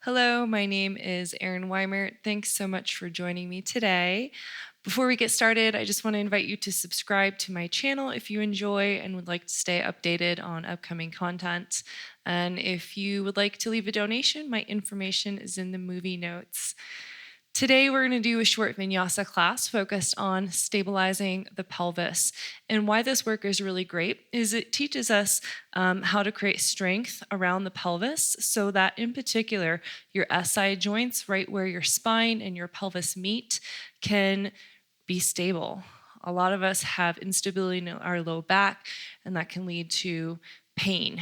Hello, my name is Erin Wimert. Thanks so much for joining me today. Before we get started, I just want to invite you to subscribe to my channel if you enjoy and would like to stay updated on upcoming content. And if you would like to leave a donation, my information is in the movie notes. Today, we're going to do a short Vinyasa class focused on stabilizing the pelvis. And why this work is really great is it teaches us how to create strength around the pelvis so that, in particular, your SI joints, right where your spine and your pelvis meet, can be stable. A lot of us have instability in our low back, and that can lead to pain.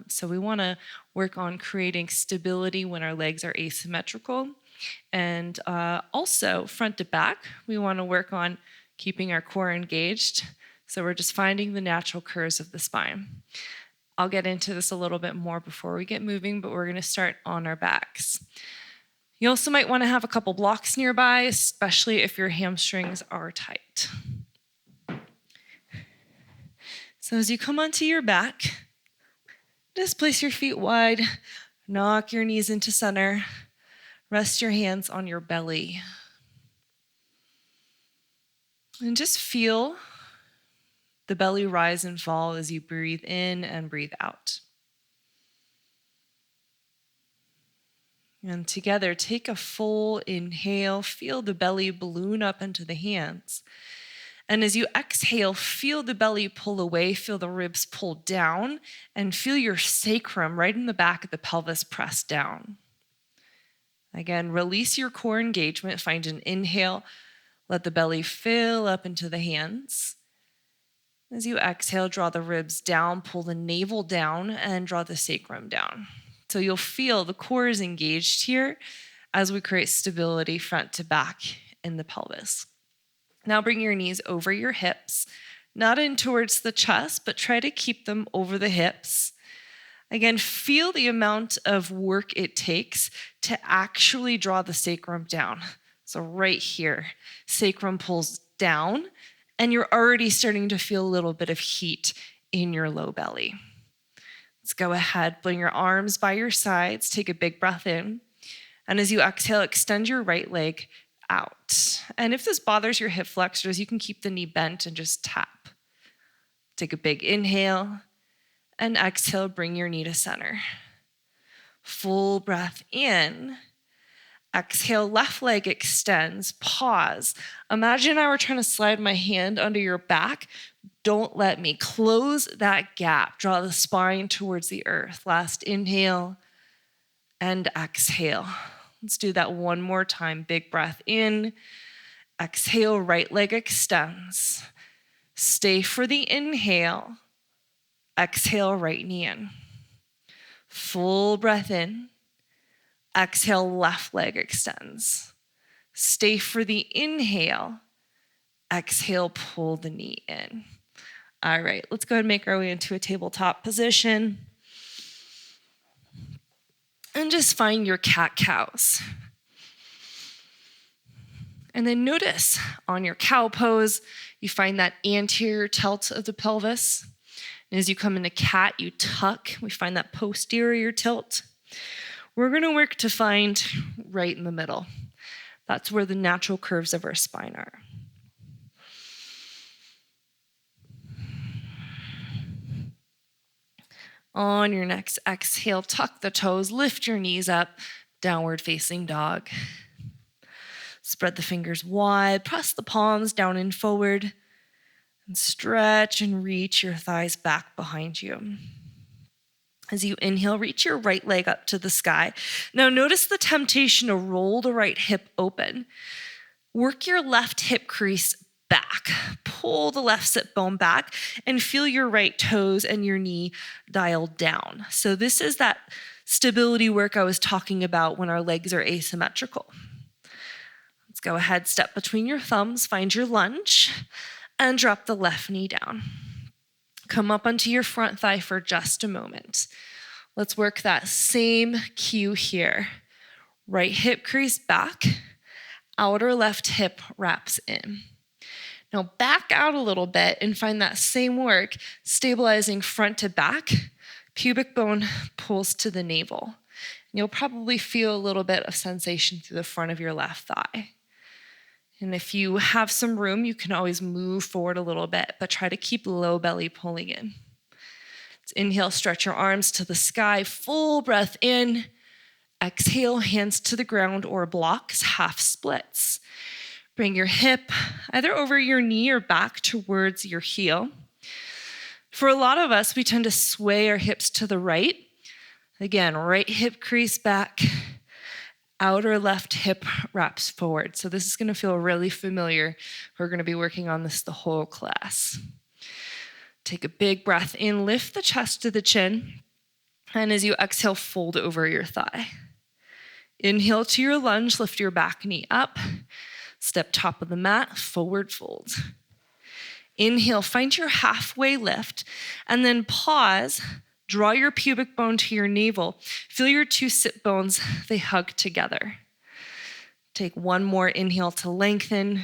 So we want to work on creating stability when our legs are asymmetrical. And also, front to back, we want to work on keeping our core engaged. So we're just finding the natural curves of the spine. I'll get into this a little bit more before we get moving, but we're going to start on our backs. You also might want to have a couple blocks nearby, especially if your hamstrings are tight. So as you come onto your back, just place your feet wide, knock your knees into center. Rest your hands on your belly. And just feel the belly rise and fall as you breathe in and breathe out. And together, take a full inhale. Feel the belly balloon up into the hands. And as you exhale, feel the belly pull away, feel the ribs pull down, and feel your sacrum right in the back of the pelvis press down. Again, release your core engagement. Find an inhale. Let the belly fill up into the hands. As you exhale, draw the ribs down, pull the navel down, and draw the sacrum down. So you'll feel the core is engaged here as we create stability front to back in the pelvis. Now bring your knees over your hips, not in towards the chest, but try to keep them over the hips. Again, feel the amount of work it takes to actually draw the sacrum down. So right here, sacrum pulls down, and you're already starting to feel a little bit of heat in your low belly. Let's go ahead, bring your arms by your sides, take a big breath in, and as you exhale, extend your right leg out. And if this bothers your hip flexors, you can keep the knee bent and just tap. Take a big inhale. And exhale, bring your knee to center. Full breath in. Exhale, left leg extends. Pause. Imagine I were trying to slide my hand under your back. Don't let me. Close that gap. Draw the spine towards the earth. Last inhale and exhale. Let's do that one more time. Big breath in. Exhale, right leg extends. Stay for the inhale. Exhale, right knee in. Full breath in. Exhale, left leg extends. Stay for the inhale. Exhale, pull the knee in. All right, let's go ahead and make our way into a tabletop position. And just find your cat-cows. And then notice on your cow pose, you find that anterior tilt of the pelvis. And as you come into cat, you tuck. We find that posterior tilt. We're going to work to find right in the middle. That's where the natural curves of our spine are. On your next exhale, tuck the toes, lift your knees up, downward facing dog. Spread the fingers wide, press the palms down and forward. And stretch and reach your thighs back behind you. As you inhale, reach your right leg up to the sky. Now notice the temptation to roll the right hip open. Work your left hip crease back. Pull the left sit bone back and feel your right toes and your knee dialed down. So this is that stability work I was talking about when our legs are asymmetrical. Let's go ahead, step between your thumbs, find your lunge. And drop the left knee down. Come up onto your front thigh for just a moment. Let's work that same cue here. Right hip crease back, outer left hip wraps in. Now back out a little bit and find that same work, stabilizing front to back. Pubic bone pulls to the navel. You'll probably feel a little bit of sensation through the front of your left thigh. And if you have some room, you can always move forward a little bit, but try to keep low belly pulling in. Let's inhale, stretch your arms to the sky, full breath in. Exhale, hands to the ground or blocks, half splits. Bring your hip either over your knee or back towards your heel. For a lot of us, we tend to sway our hips to the right. Again, right hip crease back, outer left hip wraps forward. So this is going to feel really familiar. We're going to be working on this the whole class. Take a big breath in, lift the chest to the chin, and as you exhale, fold over your thigh. Inhale to your lunge, lift your back knee up, step top of the mat, forward fold. Inhale, find your halfway lift, and then pause. Draw your pubic bone to your navel. Feel your two sit bones, they hug together. Take one more inhale to lengthen,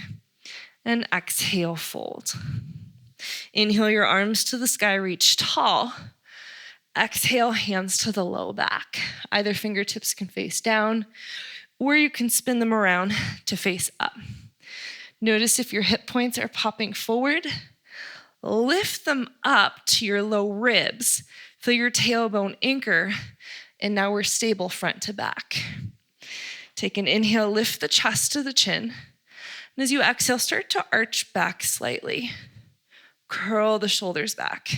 and exhale, fold. Inhale your arms to the sky, reach tall. Exhale, hands to the low back. Either fingertips can face down, or you can spin them around to face up. Notice if your hip points are popping forward. Lift them up to your low ribs. Feel your tailbone anchor, and now we're stable front to back. Take an inhale, lift the chest to the chin. And as you exhale, start to arch back slightly. Curl the shoulders back.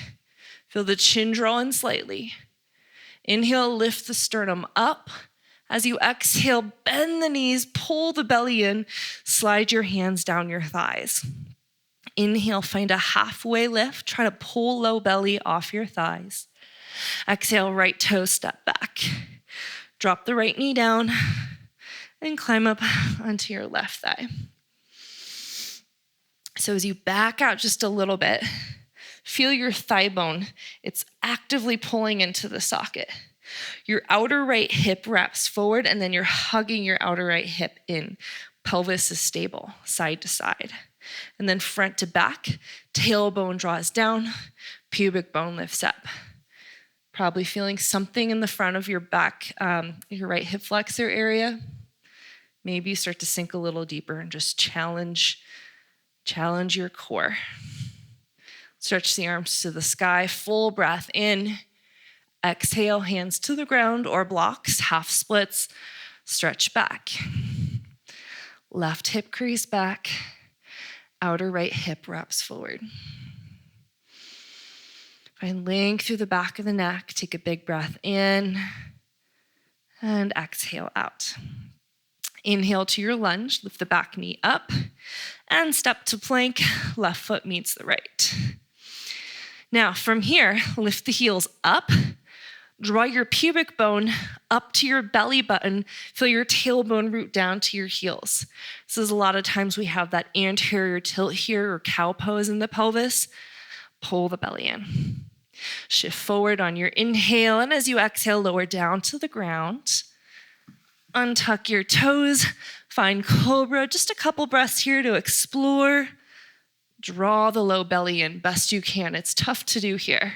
Feel the chin draw in slightly. Inhale, lift the sternum up. As you exhale, bend the knees, pull the belly in, slide your hands down your thighs. Inhale, find a halfway lift. Try to pull low belly off your thighs. Exhale, right toe step back. Drop the right knee down and climb up onto your left thigh. So as you back out just a little bit, feel your thigh bone. It's actively pulling into the socket. Your outer right hip wraps forward, and then you're hugging your outer right hip in. Pelvis is stable, side to side. And then front to back, tailbone draws down, pubic bone lifts up. Probably feeling something in the front of your back, your right hip flexor area. Maybe you start to sink a little deeper and just challenge your core. Stretch the arms to the sky, full breath in. Exhale, hands to the ground or blocks, half splits. Stretch back. Left hip crease back. Outer right hip wraps forward. Find length through the back of the neck. Take a big breath in and exhale out. Inhale to your lunge, lift the back knee up and step to plank. Left foot meets the right. Now from here, lift the heels up. Draw your pubic bone up to your belly button. Feel your tailbone root down to your heels. This is a lot of times we have that anterior tilt here or cow pose in the pelvis. Pull the belly in. Shift forward on your inhale, and as you exhale, lower down to the ground. Untuck your toes. Find cobra. Just a couple breaths here to explore. Draw the low belly in best you can. It's tough to do here.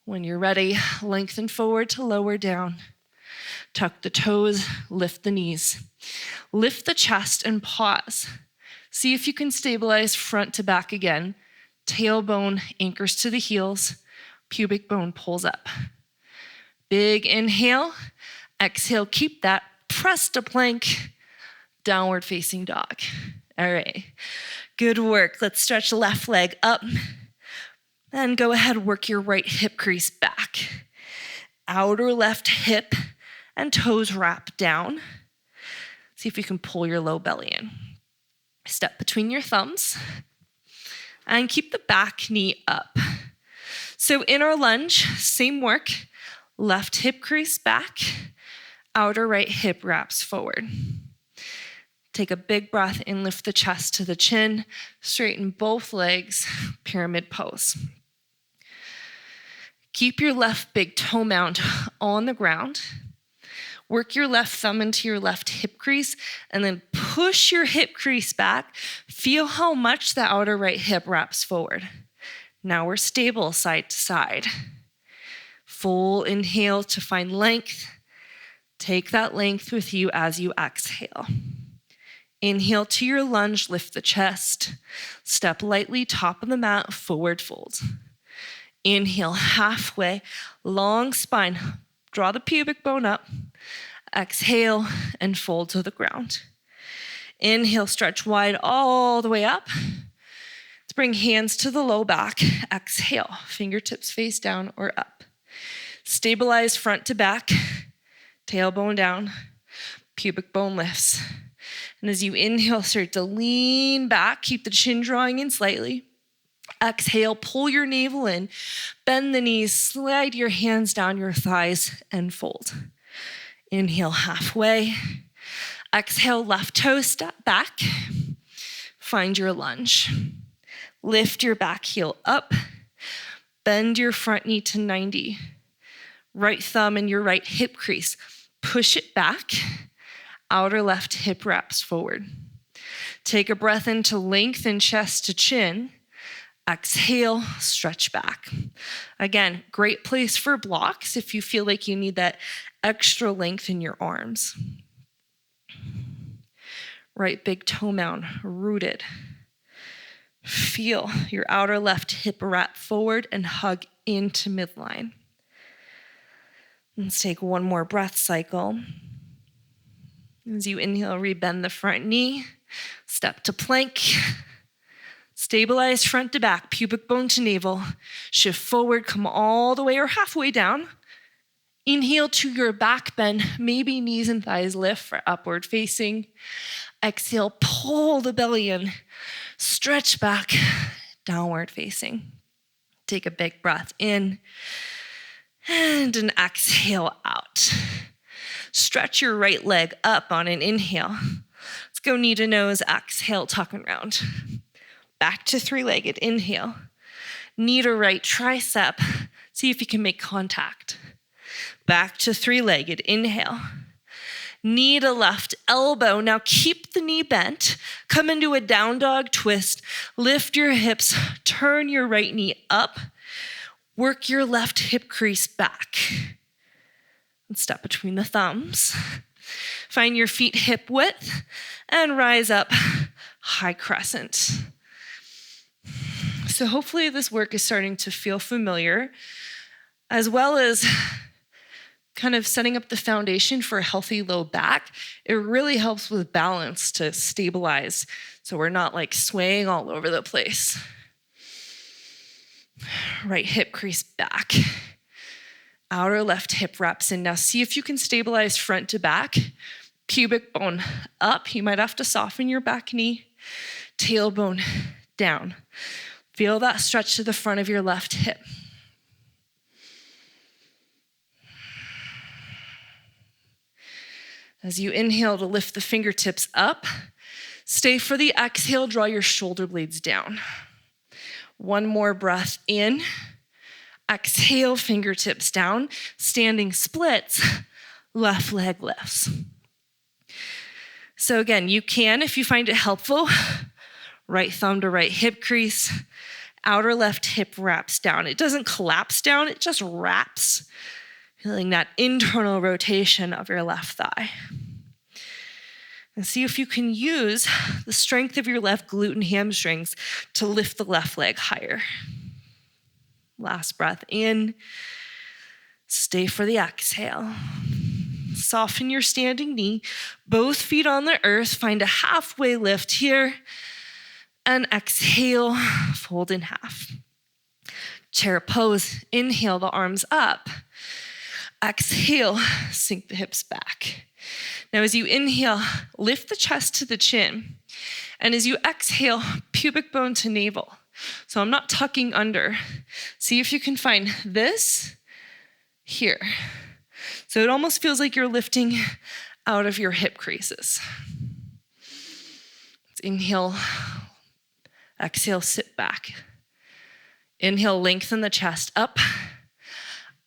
When you're ready, lengthen forward to lower down. Tuck the toes, lift the knees. Lift the chest and pause. See if you can stabilize front to back again. Tailbone anchors to the heels. Pubic bone pulls up. Big inhale. Exhale, keep that. Press to plank. Downward facing dog. All right. Good work. Let's stretch left leg up. Then go ahead, work your right hip crease back. Outer left hip and toes wrap down. See if you can pull your low belly in. Step between your thumbs and keep the back knee up. So in our lunge, same work. Left hip crease back, outer right hip wraps forward. Take a big breath in, lift the chest to the chin, straighten both legs, pyramid pose. Keep your left big toe mound on the ground. Work your left thumb into your left hip crease and then push your hip crease back. Feel how much the outer right hip wraps forward. Now we're stable side to side. Full inhale to find length. Take that length with you as you exhale. Inhale to your lunge, lift the chest. Step lightly, top of the mat, forward fold. Inhale, halfway, long spine. Draw the pubic bone up. Exhale and fold to the ground. Inhale, stretch wide all the way up. Let's bring hands to the low back. Exhale, fingertips face down or up. Stabilize front to back, tailbone down, pubic bone lifts. And as you inhale, start to lean back, keep the chin drawing in slightly. Exhale, pull your navel in, bend the knees, slide your hands down your thighs and fold. Inhale halfway. Exhale, left toe step back. Find your lunge. Lift your back heel up. Bend your front knee to 90. Right thumb in your right hip crease. Push it back. Outer left hip wraps forward. Take a breath in to lengthen chest to chin. Exhale, stretch back. Again, great place for blocks if you feel like you need that extra length in your arms. Right big toe mound, rooted. Feel your outer left hip wrap forward and hug into midline. Let's take one more breath cycle. As you inhale, rebend the front knee, step to plank. Stabilize front to back, pubic bone to navel. Shift forward, come all the way or halfway down. Inhale to your back bend, maybe knees and thighs lift for upward facing. Exhale, pull the belly in. Stretch back, downward facing. Take a big breath in and an exhale out. Stretch your right leg up on an inhale. Let's go knee to nose, exhale, tuck and round. Back to three-legged, inhale. Knee to right tricep, see if you can make contact. Back to three-legged, inhale. Knee to left elbow, now keep the knee bent. Come into a down dog twist. Lift your hips, turn your right knee up. Work your left hip crease back. And step between the thumbs. Find your feet hip width and rise up, high crescent. So hopefully this work is starting to feel familiar, as well as kind of setting up the foundation for a healthy low back. It really helps with balance to stabilize so we're not like swaying all over the place. Right hip crease back. Outer left hip wraps in. Now see if you can stabilize front to back. Pubic bone up. You might have to soften your back knee. Tailbone down. Feel that stretch to the front of your left hip. As you inhale to lift the fingertips up, stay for the exhale, draw your shoulder blades down. One more breath in. Exhale, fingertips down. Standing splits, left leg lifts. So again, you can, if you find it helpful, right thumb to right hip crease, outer left hip wraps down. It doesn't collapse down, it just wraps. Feeling that internal rotation of your left thigh. And see if you can use the strength of your left glute and hamstrings to lift the left leg higher. Last breath in. Stay for the exhale. Soften your standing knee. Both feet on the earth. Find a halfway lift here. And exhale, fold in half. Chair pose. Inhale the arms up. Exhale, sink the hips back. Now as you inhale, lift the chest to the chin. And as you exhale, pubic bone to navel. So I'm not tucking under. See if you can find this here. So it almost feels like you're lifting out of your hip creases. Let's inhale, exhale, sit back. Inhale, lengthen the chest up.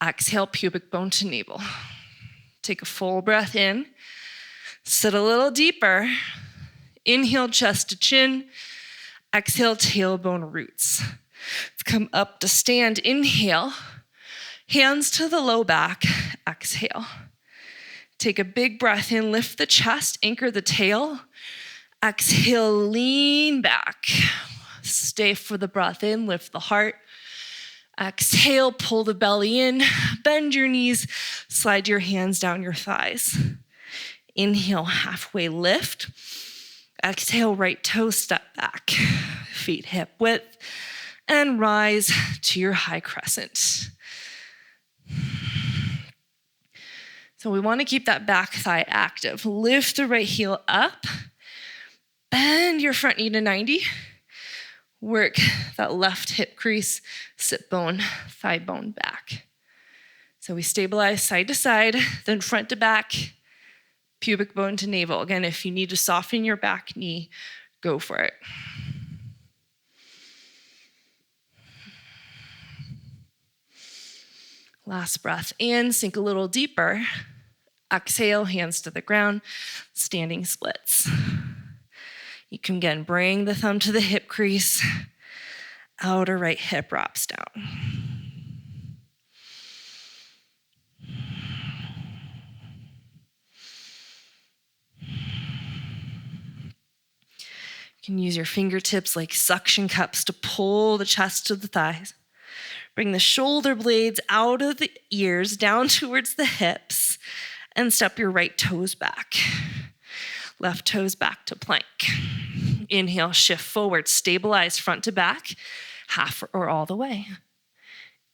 Exhale, pubic bone to navel. Take a full breath in. Sit a little deeper. Inhale, chest to chin. Exhale, tailbone roots. Let's come up to stand. Inhale. Hands to the low back. Exhale. Take a big breath in, lift the chest, anchor the tail. Exhale, lean back. Stay for the breath in, lift the heart. Exhale, pull the belly in, bend your knees, slide your hands down your thighs. Inhale, halfway lift. Exhale, right toe, step back. Feet hip width, and rise to your high crescent. So we want to keep that back thigh active. Lift the right heel up, bend your front knee to 90. Work that left hip crease, sit bone, thigh bone back. So we stabilize side to side, then front to back, pubic bone to navel. Again, if you need to soften your back knee, go for it. Last breath in, sink a little deeper. Exhale, hands to the ground, standing splits. You can again bring the thumb to the hip crease. Outer right hip drops down. You can use your fingertips like suction cups to pull the chest to the thighs. Bring the shoulder blades out of the ears, down towards the hips, and step your right toes back. Left toes back to plank. Inhale, shift forward, stabilize front to back, half or all the way.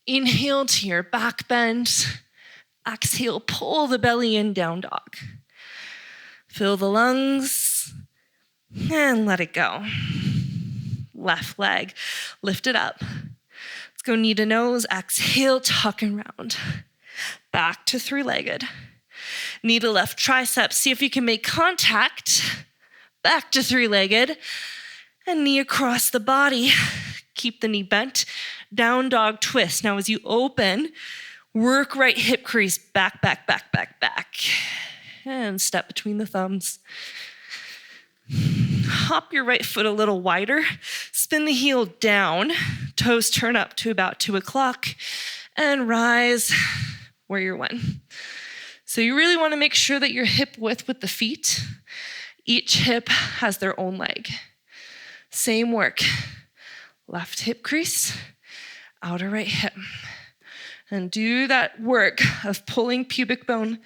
Inhale to your back bend. Exhale, pull the belly in, down dog. Fill the lungs and let it go. Left leg, lift it up. Let's go knee to nose. Exhale, tuck and round. Back to three-legged. Knee to left tricep. See if you can make contact. Back to three-legged. And knee across the body. Keep the knee bent. Down dog twist. Now as you open, work right hip crease. Back, back, back, back, back. And step between the thumbs. Hop your right foot a little wider. Spin the heel down. Toes turn up to about 2 o'clock. And rise where you went. So you really want to make sure that you're hip width with the feet. Each hip has their own leg. Same work. Left hip crease, outer right hip. And do that work of pulling pubic bone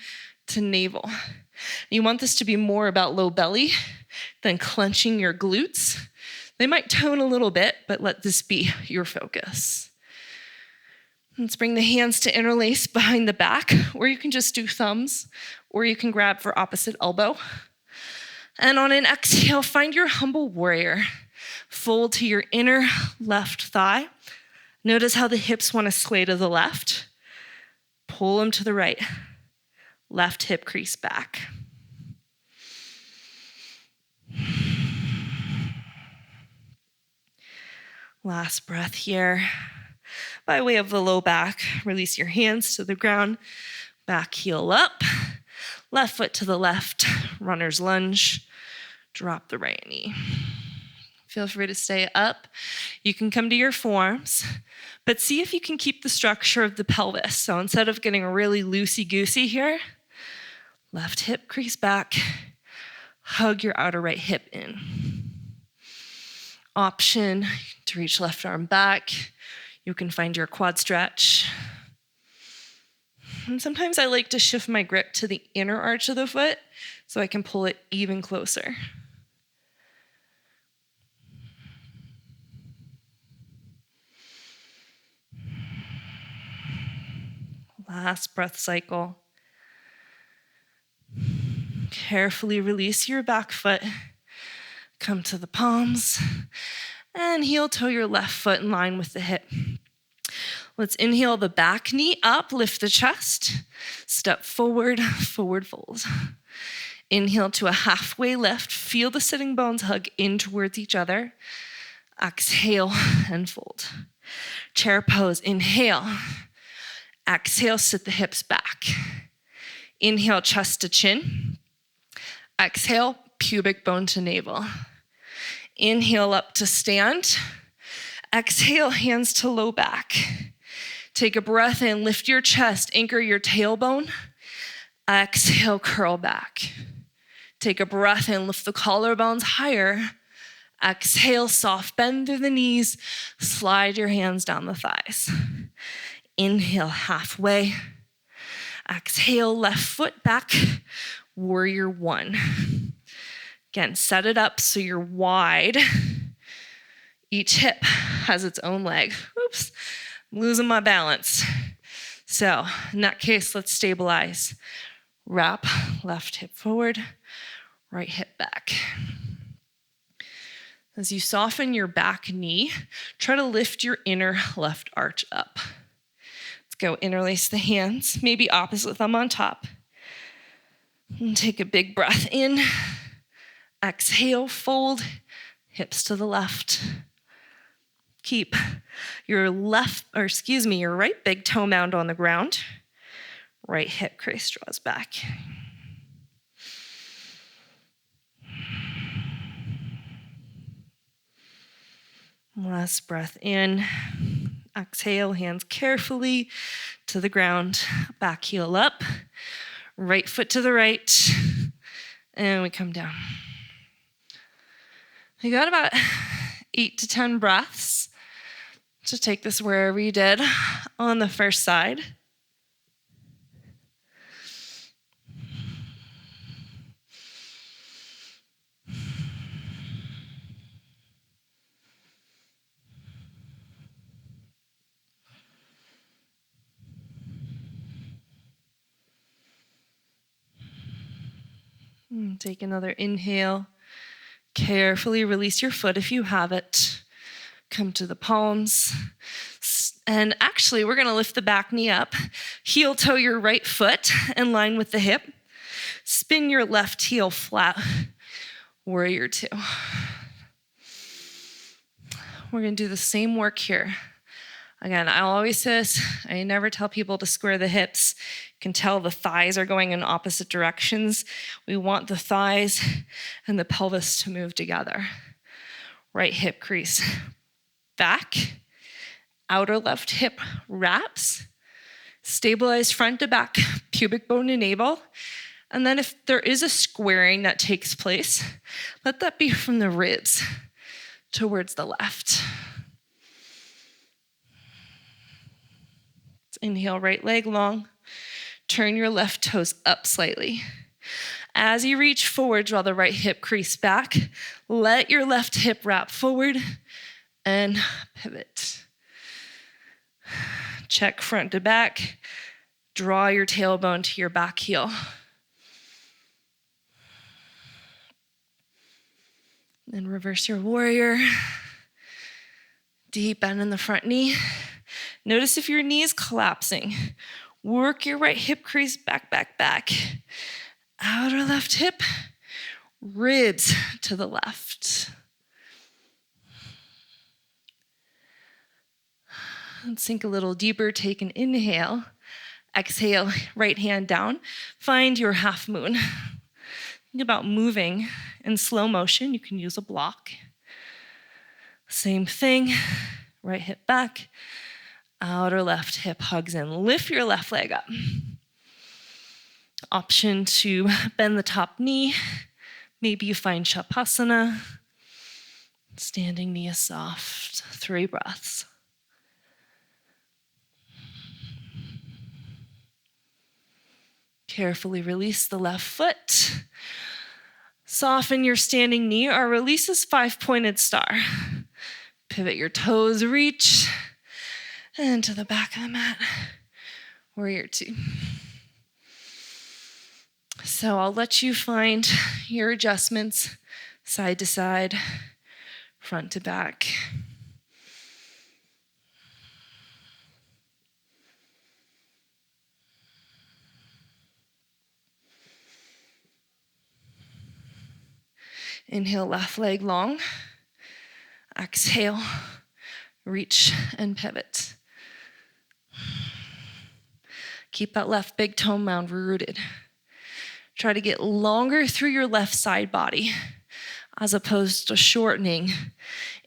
to navel. You want this to be more about low belly than clenching your glutes. They might tone a little bit, but let this be your focus. Let's bring the hands to interlace behind the back, or you can just do thumbs, or you can grab for opposite elbow. And on an exhale, find your humble warrior. Fold to your inner left thigh. Notice how the hips want to sway to the left. Pull them to the right. Left hip crease back. Last breath here. By way of the low back, release your hands to the ground. Back heel up. Left foot to the left. Runner's lunge. Drop the right knee. Feel free to stay up. You can come to your forearms, but see if you can keep the structure of the pelvis. So instead of getting really loosey-goosey here, left hip crease back. Hug your outer right hip in. Option to reach left arm back. You can find your quad stretch. And sometimes I like to shift my grip to the inner arch of the foot so I can pull it even closer. Last breath cycle. Carefully release your back foot. Come to the palms. And heel toe your left foot in line with the hip. Let's inhale the back knee up, lift the chest. Step forward, forward fold. Inhale to a halfway lift. Feel the sitting bones hug in towards each other. Exhale and fold. Chair pose, inhale. Exhale, sit the hips back. Inhale, chest to chin. Exhale, pubic bone to navel. Inhale up to stand. Exhale, hands to low back. Take a breath in, lift your chest, anchor your tailbone. Exhale, curl back. Take a breath in, lift the collarbones higher. Exhale, soft bend through the knees. Slide your hands down the thighs. Inhale, halfway. Exhale, left foot back. Warrior one. Again, set it up so you're wide. Each hip has its own leg. Oops, I'm losing my balance. So in that case, let's stabilize. Wrap, left hip forward, right hip back. As you soften your back knee, try to lift your inner left arch up. Let's go interlace the hands, maybe opposite thumb on top. And take a big breath in. Exhale, fold, hips to the left. Keep your your right big toe mound on the ground. Right hip crease draws back. Last breath in. Exhale, hands carefully to the ground. Back heel up. Right foot to the right. And we come down. You got about 8 to 10 breaths to take this wherever you did on the first side. Take another inhale. Carefully release your foot if you have it. Come to the palms. And actually, we're going to lift the back knee up. Heel toe your right foot in line with the hip. Spin your left heel flat. Warrior two. We're going to do the same work here. Again, I always say this, I never tell people to square the hips. You can tell the thighs are going in opposite directions. We want the thighs and the pelvis to move together. Right hip crease back, outer left hip wraps, stabilize front to back, pubic bone to navel. And then if there is a squaring that takes place, let that be from the ribs towards the left. Inhale, right leg long. Turn your left toes up slightly. As you reach forward, draw the right hip crease back. Let your left hip wrap forward and pivot. Check front to back. Draw your tailbone to your back heel. Then reverse your warrior. Deep bend in the front knee. Notice if your knee is collapsing. Work your right hip crease back, back, back. Outer left hip, ribs to the left. And sink a little deeper, take an inhale. Exhale, right hand down. Find your half moon. Think about moving in slow motion. You can use a block. Same thing, right hip back. Outer left hip hugs in. Lift your left leg up. Option to bend the top knee. Maybe you find Shavasana. Standing knee is soft. 3 breaths. Carefully release the left foot. Soften your standing knee. Our release is 5-pointed star. Pivot your toes, reach. And to the back of the mat, warrior two. So I'll let you find your adjustments side to side, front to back. Inhale, left leg long. Exhale, reach and pivot. Keep that left big toe mound rooted. Try to get longer through your left side body as opposed to shortening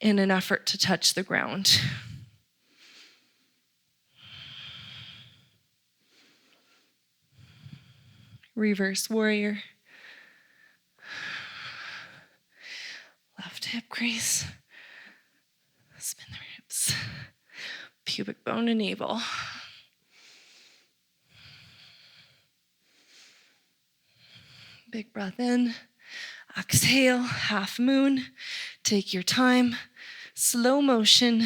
in an effort to touch the ground. Reverse warrior. Left hip crease. Spin the ribs. Pubic bone and navel. Big breath in. Exhale, half moon. Take your time. Slow motion.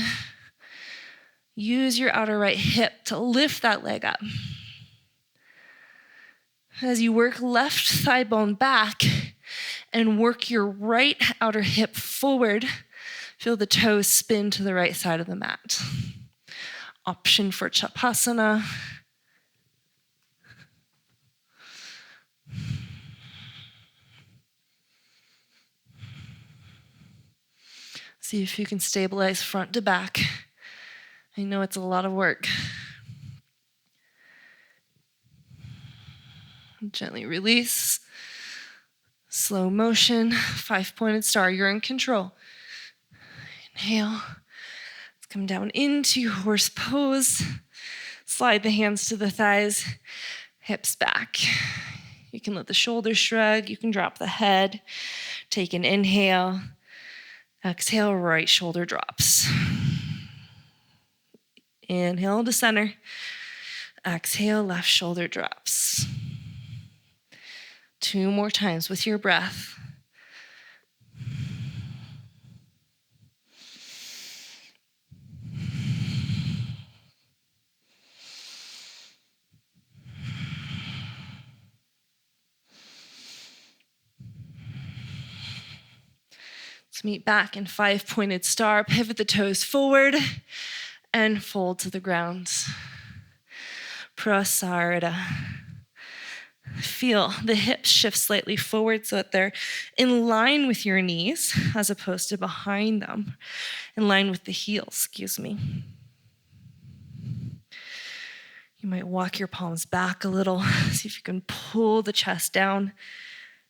Use your outer right hip to lift that leg up. As you work left thigh bone back and work your right outer hip forward, feel the toes spin to the right side of the mat. Option for Chapasana. See if you can stabilize front to back. I know it's a lot of work. Gently release. Slow motion, 5-pointed star. You're in control. Inhale. Let's come down into your horse pose. Slide the hands to the thighs, hips back. You can let the shoulders shrug. You can drop the head. Take an inhale. Exhale, right shoulder drops. Inhale to center. Exhale, left shoulder drops. 2 more times with your breath. Let's meet back in 5-pointed star. Pivot the toes forward and fold to the ground. Prasarita. Feel the hips shift slightly forward so that they're in line with your knees as opposed to behind them, in line with the heels, excuse me. You might walk your palms back a little. See if you can pull the chest down,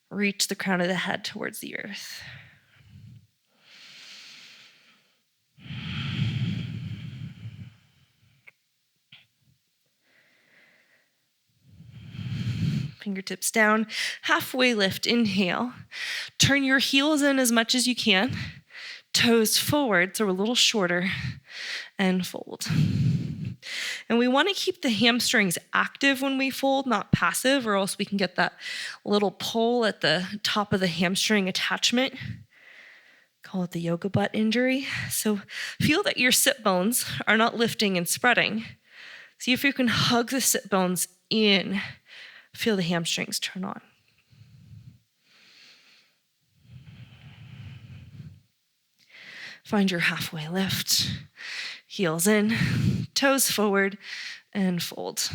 reach the crown of the head towards the earth. Fingertips down, halfway lift, inhale. Turn your heels in as much as you can. Toes forward, so we're a little shorter, and fold. And we want to keep the hamstrings active when we fold, not passive, or else we can get that little pull at the top of the hamstring attachment. Call it the yoga butt injury. So feel that your sit bones are not lifting and spreading. See if you can hug the sit bones in. Feel the hamstrings turn on. Find your halfway lift. Heels in, toes forward, and fold.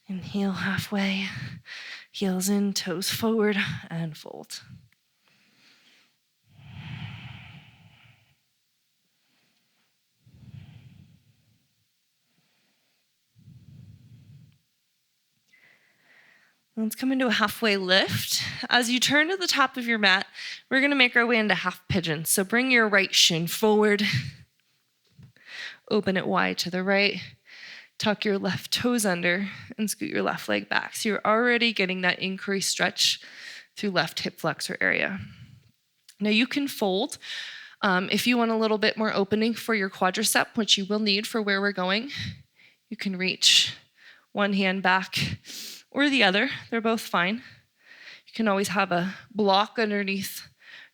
Inhale halfway, heels in, toes forward, and fold. Let's come into a halfway lift. As you turn to the top of your mat, we're going to make our way into half pigeon. So bring your right shin forward, open it wide to the right, tuck your left toes under, and scoot your left leg back. So you're already getting that increased stretch through left hip flexor area. Now you can fold if you want a little bit more opening for your quadricep, which you will need for where we're going. You can reach one hand back or the other. They're both fine. You can always have a block underneath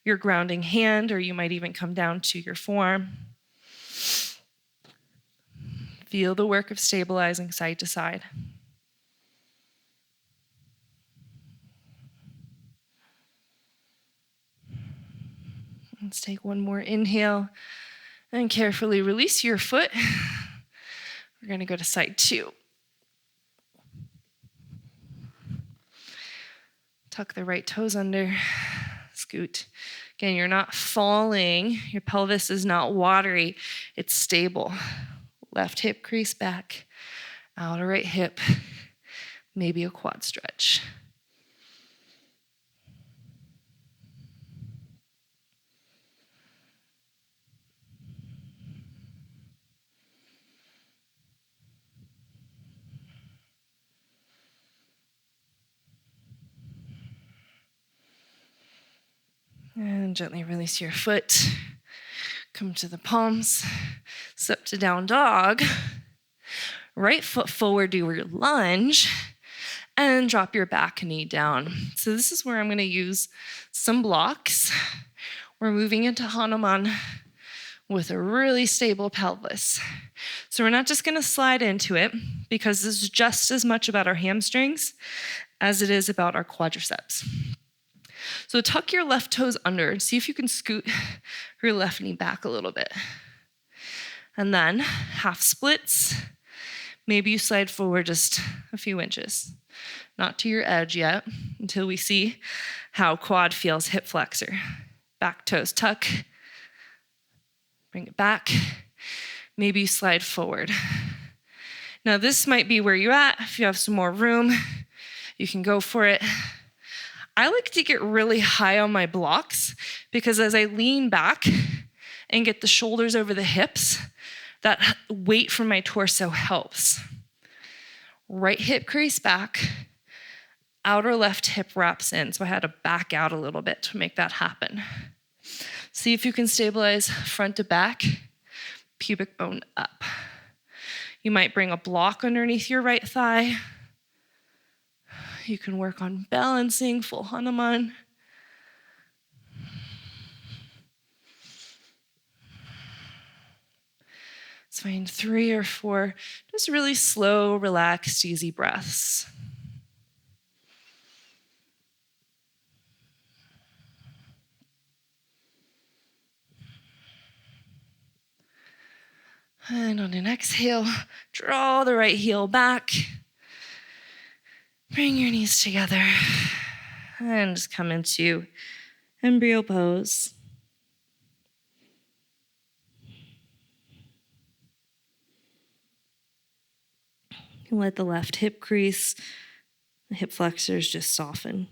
your grounding hand, or you might even come down to your forearm. Feel the work of stabilizing side to side. Let's take one more inhale and carefully release your foot. We're going to go to side 2. Tuck the right toes under, scoot. Again, you're not falling. Your pelvis is not watery. It's stable. Left hip crease back, outer right hip, maybe a quad stretch. And gently release your foot. Come to the palms. Step to down dog. Right foot forward, do your lunge. And drop your back knee down. So this is where I'm going to use some blocks. We're moving into Hanuman with a really stable pelvis. So we're not just going to slide into it, because this is just as much about our hamstrings as it is about our quadriceps. So tuck your left toes under and see if you can scoot your left knee back a little bit. And then half splits. Maybe you slide forward just a few inches. Not to your edge yet, until we see how quad feels hip flexor. Back toes tuck. Bring it back. Maybe you slide forward. Now this might be where you're at. If you have some more room, you can go for it. I like to get really high on my blocks, because as I lean back and get the shoulders over the hips, that weight from my torso helps. Right hip crease back, outer left hip wraps in. So I had to back out a little bit to make that happen. See if you can stabilize front to back, pubic bone up. You might bring a block underneath your right thigh. You can work on balancing full Hanuman. Let's find 3 or 4 just really slow, relaxed, easy breaths. And on an exhale, draw the right heel back. Bring your knees together. And just come into embryo pose. Let the left hip crease, the hip flexors just soften.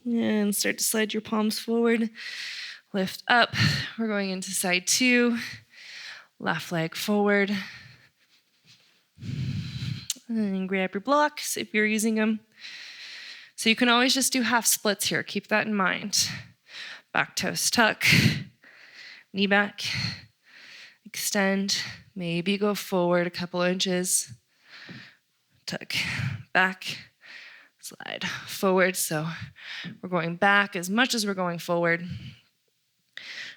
And start to slide your palms forward. Lift up. We're going into side 2. Left leg forward. And grab your blocks if you're using them. So you can always just do half splits here. Keep that in mind. Back toes tuck. Knee back. Extend. Maybe go forward a couple inches. Tuck. Back. Slide forward. So we're going back as much as we're going forward.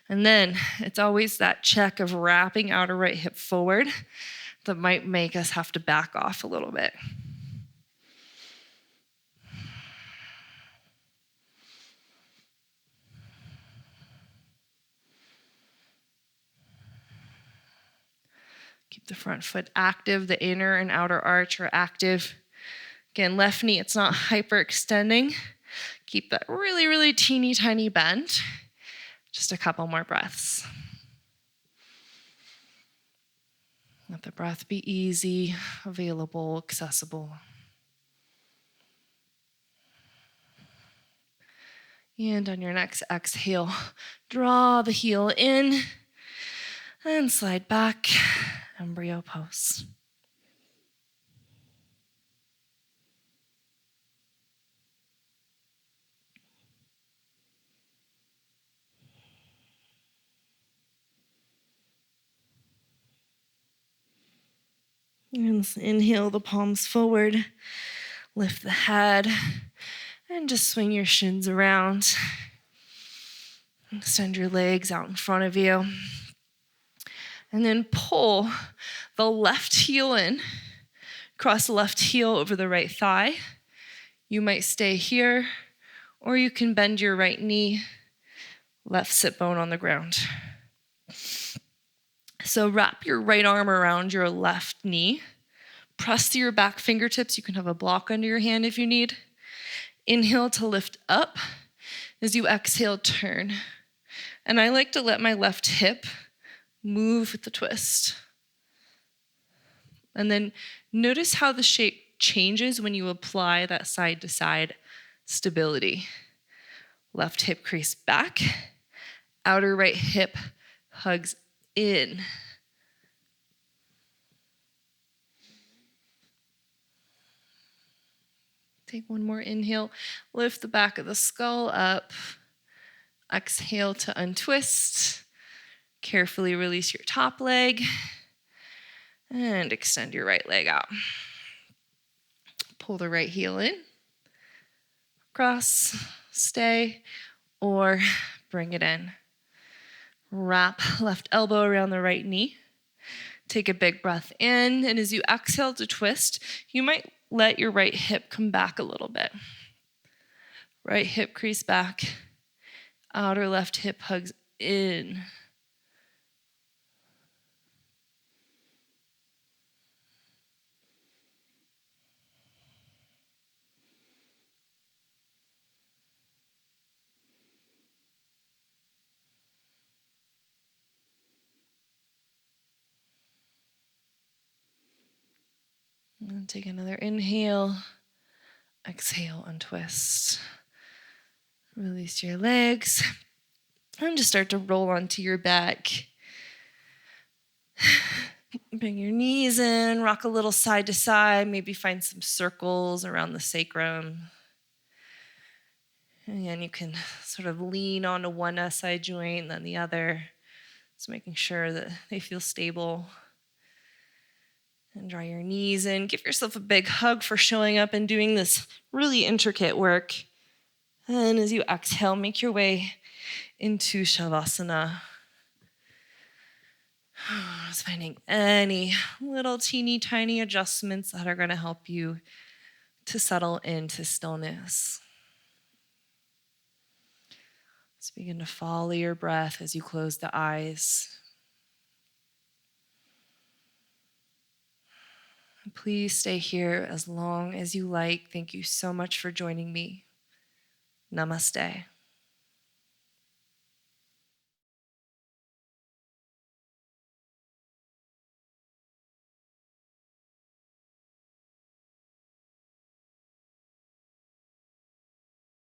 And then it's always that check of wrapping outer right hip forward that might make us have to back off a little bit. Keep the front foot active. The inner and outer arch are active. Again, left knee, it's not hyperextending. Keep that really, really teeny tiny bend. Just a couple more breaths. Let the breath be easy, available, accessible. And on your next exhale, draw the heel in and slide back, embryo pose. And inhale the palms forward, lift the head, and just swing your shins around. Extend your legs out in front of you. And then pull the left heel in, cross the left heel over the right thigh. You might stay here, or you can bend your right knee, left sit bone on the ground. So wrap your right arm around your left knee. Press to your back fingertips. You can have a block under your hand if you need. Inhale to lift up. As you exhale, turn. And I like to let my left hip Move with the twist. And then notice how the shape changes when you apply that side to side stability. Left hip crease back, outer right hip hugs in. Take one more inhale, lift the back of the skull up. Exhale to untwist. Carefully release your top leg and extend your right leg out. Pull the right heel in, cross, stay, or bring it in. Wrap left elbow around the right knee. Take a big breath in, and as you exhale to twist, you might let your right hip come back a little bit. Right hip crease back, outer left hip hugs in. And take another inhale. Exhale, untwist. Release your legs. And just start to roll onto your back. Bring your knees in, rock a little side to side, maybe find some circles around the sacrum. And you can sort of lean onto one SI joint and then the other. Just making sure that they feel stable. And draw your knees in. Give yourself a big hug for showing up and doing this really intricate work. And as you exhale, make your way into Shavasana. Just finding any little teeny tiny adjustments that are going to help you to settle into stillness. Just begin to follow your breath as you close the eyes. Please stay here as long as you like. Thank you so much for joining me. Namaste.